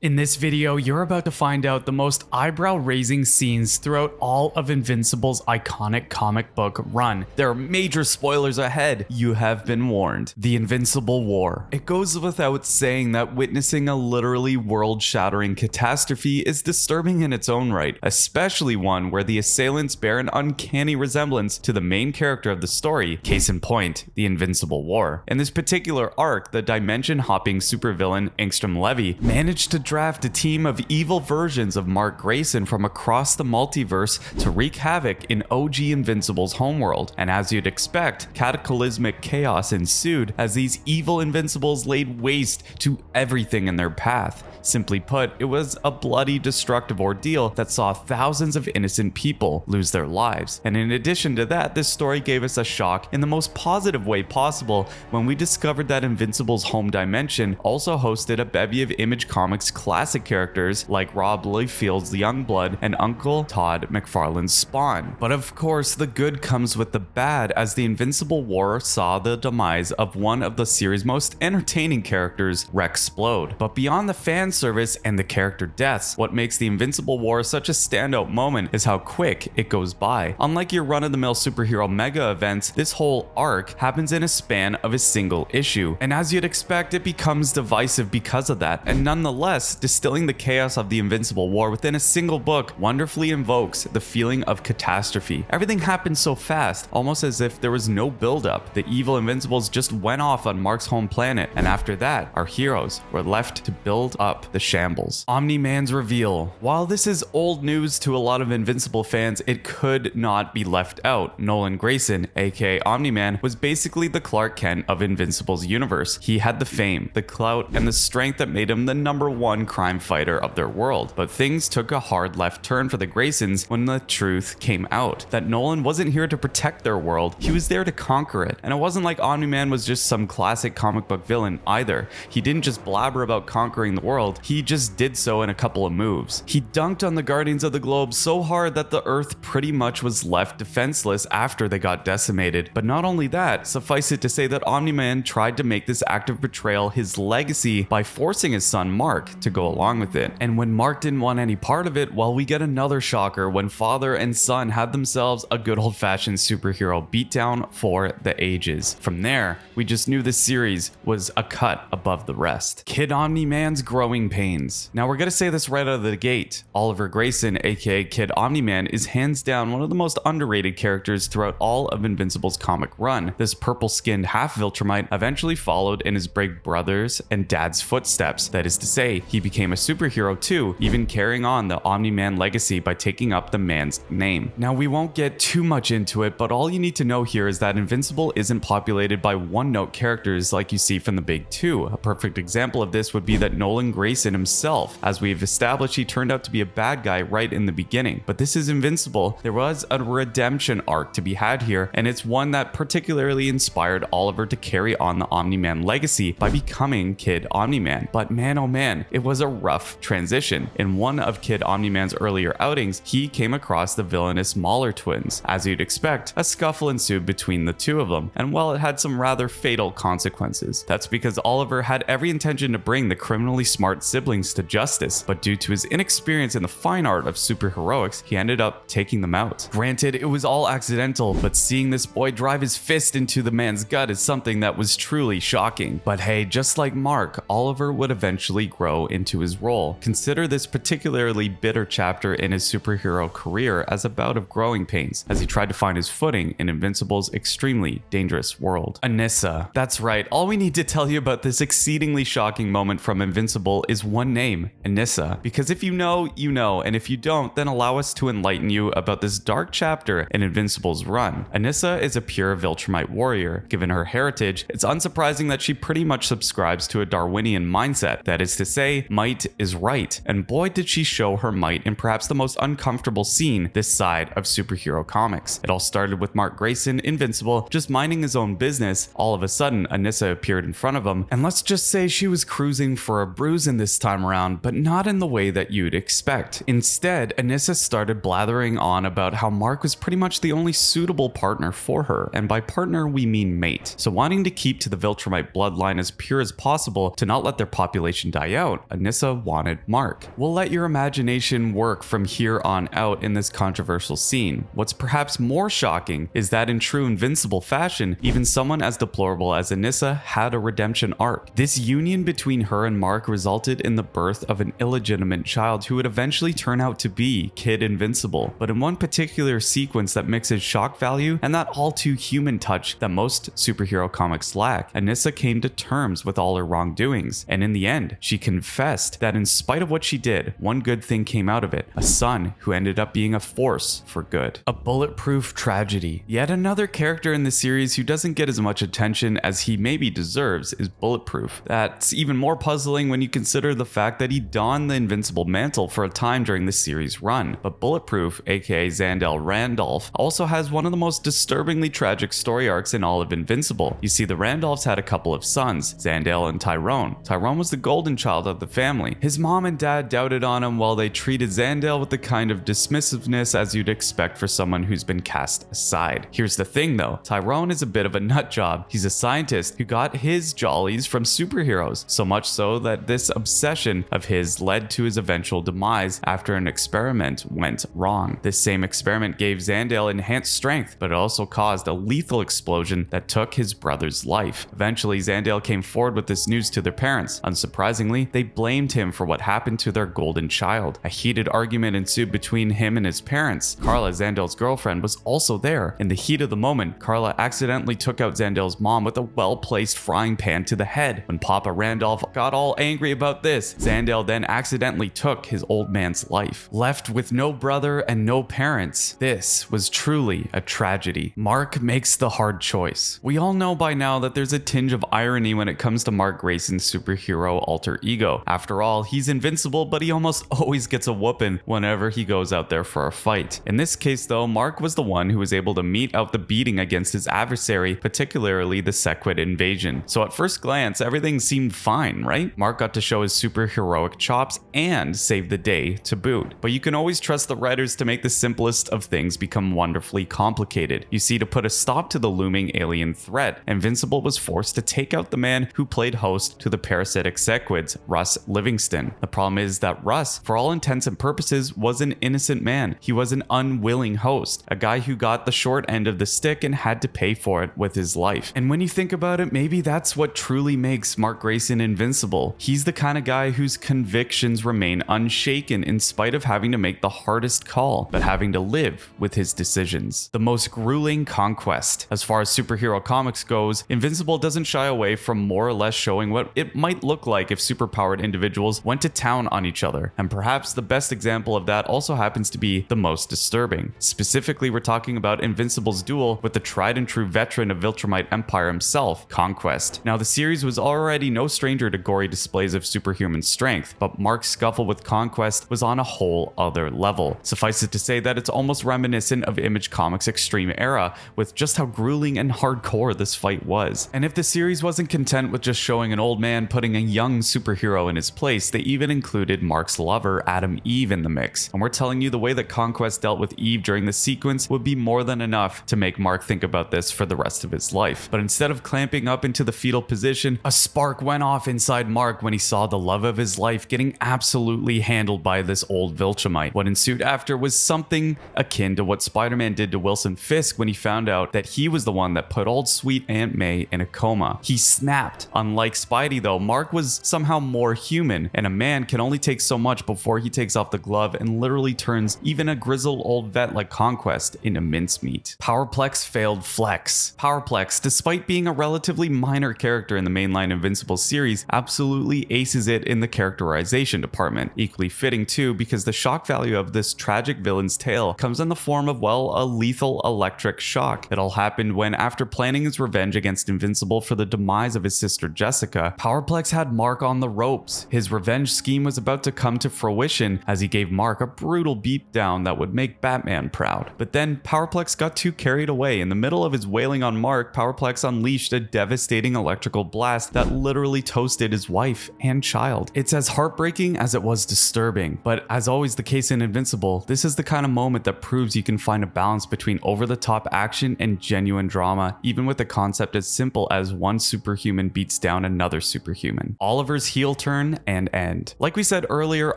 In this video, you're about to find out the most eyebrow-raising scenes throughout all of Invincible's iconic comic book run. There are major spoilers ahead. You have been warned. The Invincible War. It goes without saying that witnessing a literally world-shattering catastrophe is disturbing in its own right, especially one where the assailants bear an uncanny resemblance to the main character of the story, case in point, the Invincible War. In this particular arc, the dimension-hopping supervillain Angstrom Levy managed to draft a team of evil versions of Mark Grayson from across the multiverse to wreak havoc in OG Invincible's homeworld, and as you'd expect, cataclysmic chaos ensued as these evil Invincibles laid waste to everything in their path. Simply put, it was a bloody, destructive ordeal that saw thousands of innocent people lose their lives. And in addition to that, this story gave us a shock in the most positive way possible when we discovered that Invincible's home dimension also hosted a bevy of Image Comics classic characters like Rob Liefeld's Youngblood and Uncle Todd McFarlane's Spawn. But of course, the good comes with the bad, as the Invincible War saw the demise of one of the series' most entertaining characters, Rexplode. But beyond the fan service and the character deaths, what makes the Invincible War such a standout moment is how quick it goes by. Unlike your run-of-the-mill superhero mega events, this whole arc happens in a span of a single issue, and as you'd expect, it becomes divisive because of that. And nonetheless, distilling the chaos of the Invincible War within a single book wonderfully invokes the feeling of catastrophe. Everything happened so fast, almost as if there was no build-up. The evil Invincibles just went off on Mark's home planet, and after that, our heroes were left to build up the shambles. Omni Man's reveal. While this is old news to a lot of Invincible fans, it could not be left out. Nolan Grayson, aka Omni Man, was basically the Clark Kent of Invincible's universe. He had the fame, the clout, and the strength that made him the #1 crime fighter of their world. But things took a hard left turn for the Graysons when the truth came out that Nolan wasn't here to protect their world, he was there to conquer it. And it wasn't like Omni Man was just some classic comic book villain either. He didn't just blabber about conquering the world, he just did so in a couple of moves. He dunked on the Guardians of the Globe so hard that the Earth pretty much was left defenseless after they got decimated. But not only that, suffice it to say that Omni Man tried to make this act of betrayal his legacy by forcing his son Mark to go along with it. And when Mark didn't want any part of it, well, we get another shocker when father and son had themselves a good old-fashioned superhero beatdown for the ages. From there, we just knew this series was a cut above the rest. Kid Omni Man's growing pains. Now we're gonna say this right out of the gate. Oliver Grayson, aka Kid Omni Man, is hands down one of the most underrated characters throughout all of Invincible's comic run. This purple-skinned half-Viltrumite eventually followed in his big brother's and dad's footsteps. That is to say, he became a superhero too, even carrying on the Omni Man legacy by taking up the man's name. Now we won't get too much into it, but all you need to know here is that Invincible isn't populated by one-note characters like you see from the big two. A perfect example of this would be that Nolan Grayson himself. As we've established, he turned out to be a bad guy right in the beginning. But this is Invincible. There was a redemption arc to be had here, and it's one that particularly inspired Oliver to carry on the Omni Man legacy by becoming Kid Omni Man. But man oh man, it was a rough transition. In one of Kid Omni Man's earlier outings, he came across the villainous Mauler twins. As you'd expect, a scuffle ensued between the two of them, and while it had some rather fatal consequences. That's because Oliver had every intention to bring the criminally smart siblings to justice, but due to his inexperience in the fine art of superheroics, he ended up taking them out. Granted, it was all accidental, but seeing this boy drive his fist into the man's gut is something that was truly shocking. But hey, just like Mark, Oliver would eventually grow into his role. Consider this particularly bitter chapter in his superhero career as a bout of growing pains, as he tried to find his footing in Invincible's extremely dangerous world. Anissa. That's right, all we need to tell you about this exceedingly shocking moment from Invincible is one name, Anissa. Because if you know, you know, and if you don't, then allow us to enlighten you about this dark chapter in Invincible's run. Anissa is a pure Viltrumite warrior. Given her heritage, it's unsurprising that she pretty much subscribes to a Darwinian mindset. That is to say, might is right. And boy did she show her might in perhaps the most uncomfortable scene this side of superhero comics. It all started with Mark Grayson, Invincible, just minding his own business. All of a sudden, Anissa appeared in front of him, and let's just say she was cruising for a bruising this time around, but not in the way that you'd expect. Instead, Anissa started blathering on about how Mark was pretty much the only suitable partner for her, and by partner we mean mate. So wanting to keep to the Viltrumite bloodline as pure as possible to not let their population die out, Anissa wanted Mark. We'll let your imagination work from here on out in this controversial scene. What's perhaps more shocking is that in true Invincible fashion, even someone as deplorable as Anissa had a redemption arc. This union between her and Mark resulted in the birth of an illegitimate child who would eventually turn out to be Kid Invincible. But in one particular sequence that mixes shock value and that all too human touch that most superhero comics lack, Anissa came to terms with all her wrongdoings, and in the end, she confessed that in spite of what she did, one good thing came out of it: a son who ended up being a force for good. A bulletproof tragedy. Yet another character in the series who doesn't get as much attention as he maybe deserves is Bulletproof. That's even more puzzling when you consider the fact that he donned the Invincible mantle for a time during the series run. But Bulletproof, aka Zandel Randolph, also has one of the most disturbingly tragic story arcs in all of Invincible. You see, the Randolphs had a couple of sons, Zandel and Tyrone. Tyrone was the golden child of the family. His mom and dad doubted on him while they treated Zandel with the kind of dismissiveness as you'd expect for someone who's been cast aside. Here's the thing though, Tyrone is a bit of a nut job. He's a scientist who got his jollies from superheroes, so much so that this obsession of his led to his eventual demise after an experiment went wrong. This same experiment gave Zandel enhanced strength, but it also caused a lethal explosion that took his brother's life. Eventually, Zandel came forward with this news to their parents. Unsurprisingly, they blamed him for what happened to their golden child. A heated argument ensued between him and his parents. Carla, Zandel's girlfriend, was also there. In the heat of the moment, Carla accidentally took out Zandel's mom with a well-placed frying pan to the head. When Papa Randolph got all angry about this, Zandel then accidentally took his old man's life. Left with no brother and no parents, this was truly a tragedy. Mark makes the hard choice. We all know by now that there's a tinge of irony when it comes to Mark Grayson's superhero alter ego. After all, he's invincible, but he almost always gets a whooping whenever he goes out there for a fight. In this case though, Mark was the one who was able to mete out the beating against his adversary, particularly the Sequid invasion. So at first glance, everything seemed fine, right? Mark got to show his superheroic chops and save the day to boot. But you can always trust the writers to make the simplest of things become wonderfully complicated. You see, to put a stop to the looming alien threat, Invincible was forced to take out the man who played host to the parasitic Sequids, Russ Livingston. The problem is that Russ, for all intents and purposes, was an innocent man. He was an unwilling host, a guy who got the short end of the stick and had to pay for it with his life. And when you think about it, maybe that's what truly makes Mark Grayson invincible. He's the kind of guy whose convictions remain unshaken in spite of having to make the hardest call, but having to live with his decisions. The most grueling conquest. As far as superhero comics goes, Invincible doesn't shy away from more or less showing what it might look like if superpowered individuals went to town on each other. And perhaps the best example of that also happens to be the most disturbing. Specifically, we're talking about Invincible's duel with the tried and true veteran of Viltrumite Empire himself, Conquest. Now, the series was already no stranger to gory displays of superhuman strength, but Mark's scuffle with Conquest was on a whole other level. Suffice it to say that it's almost reminiscent of Image Comics' Extreme Era, with just how grueling and hardcore this fight was. And if the series wasn't content with just showing an old man putting a young superhero in his place, they even included Mark's lover, Adam Eve, in the mix. And we're telling you the way that Conquest dealt with Eve during the sequence would be more than enough to make Mark think about this for the rest of his life. But instead of clamping up into the fetal position, a spark went off inside Mark when he saw the love of his life getting absolutely handled by this old Viltrumite. What ensued after was something akin to what Spider-Man did to Wilson Fisk when he found out that he was the one that put old sweet Aunt May in a coma. He snapped. Unlike Spidey though, Mark was somehow more human, and a man can only take so much before he takes off the glove and literally turns even a grizzled old vet like Conquest into mincemeat. Powerplex Failed flex. Powerplex, despite being a relatively minor character in the mainline Invincible series, absolutely aces it in the characterization department. Equally fitting too, because the shock value of this tragic villain's tale comes in the form of, well, a lethal electric shock. It all happened when, after planning his revenge against Invincible for the demise of his sister Jessica, Powerplex had Mark on the ropes. His revenge scheme was about to come to fruition as he gave Mark a brutal beatdown that would make Batman proud. But then Powerplex got too carried away. In the middle of his wailing on Mark, Powerplex unleashed a devastating electrical blast that literally toasted his wife and child. It's as heartbreaking as it was disturbing, but as always the case in Invincible, this is the kind of moment that proves you can find a balance between over-the-top action and genuine drama, even with a concept as simple as one superhuman beats down another superhuman. Oliver's heel turn turn and end. Like we said earlier,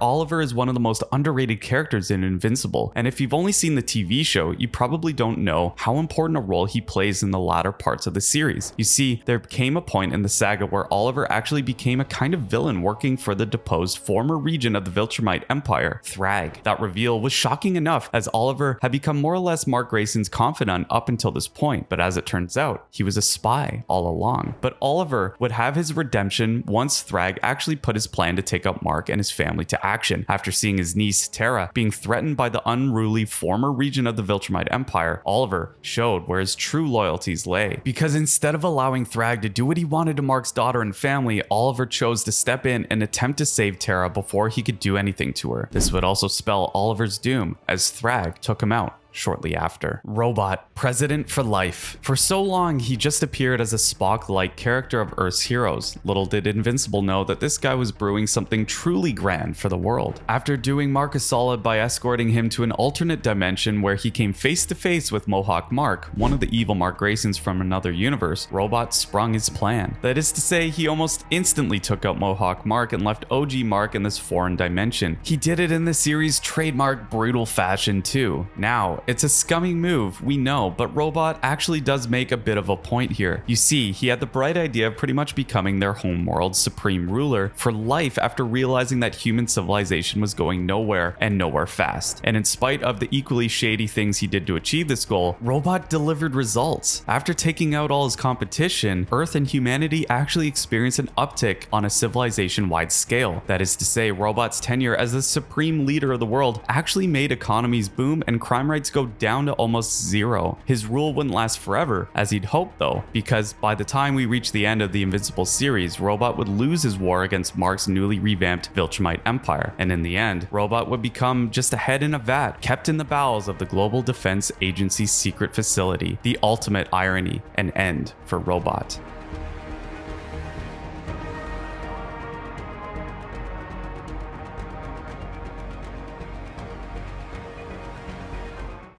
Oliver is one of the most underrated characters in Invincible, and if you've only seen the TV show, you probably don't know how important a role he plays in the latter parts of the series. You see, there came a point in the saga where Oliver actually became a kind of villain working for the deposed former regent of the Viltrumite Empire, Thrag. That reveal was shocking enough, as Oliver had become more or less Mark Grayson's confidant up until this point, but as it turns out, he was a spy all along. But Oliver would have his redemption once Thrag actually put his plan to take out Mark and his family to action. After seeing his niece, Tara, being threatened by the unruly former regent of the Viltrumite Empire, Oliver showed where his true loyalties lay. Because instead of allowing Thrag to do what he wanted to Mark's daughter and family, Oliver chose to step in and attempt to save Tara before he could do anything to her. This would also spell Oliver's doom, as Thrag took him out shortly after. Robot, president for life. For so long, he just appeared as a Spock-like character of Earth's heroes. Little did Invincible know that this guy was brewing something truly grand for the world. After doing Mark a solid by escorting him to an alternate dimension where he came face to face with Mohawk Mark, one of the evil Mark Graysons from another universe, Robot sprung his plan. That is to say, he almost instantly took out Mohawk Mark and left OG Mark in this foreign dimension. He did it in the series' trademark brutal fashion too. Now, it's a scummy move, we know, but Robot actually does make a bit of a point here. You see, he had the bright idea of pretty much becoming their homeworld's supreme ruler for life after realizing that human civilization was going nowhere and nowhere fast. And in spite of the equally shady things he did to achieve this goal, Robot delivered results. After taking out all his competition, Earth and humanity actually experienced an uptick on a civilization-wide scale. That is to say, Robot's tenure as the supreme leader of the world actually made economies boom and crime rates go down to almost zero. His rule wouldn't last forever, as he'd hoped though, because by the time we reach the end of the Invincible series, Robot would lose his war against Mark's newly revamped Viltrumite Empire, and in the end, Robot would become just a head in a vat, kept in the bowels of the Global Defense Agency's secret facility. The ultimate irony and end for Robot.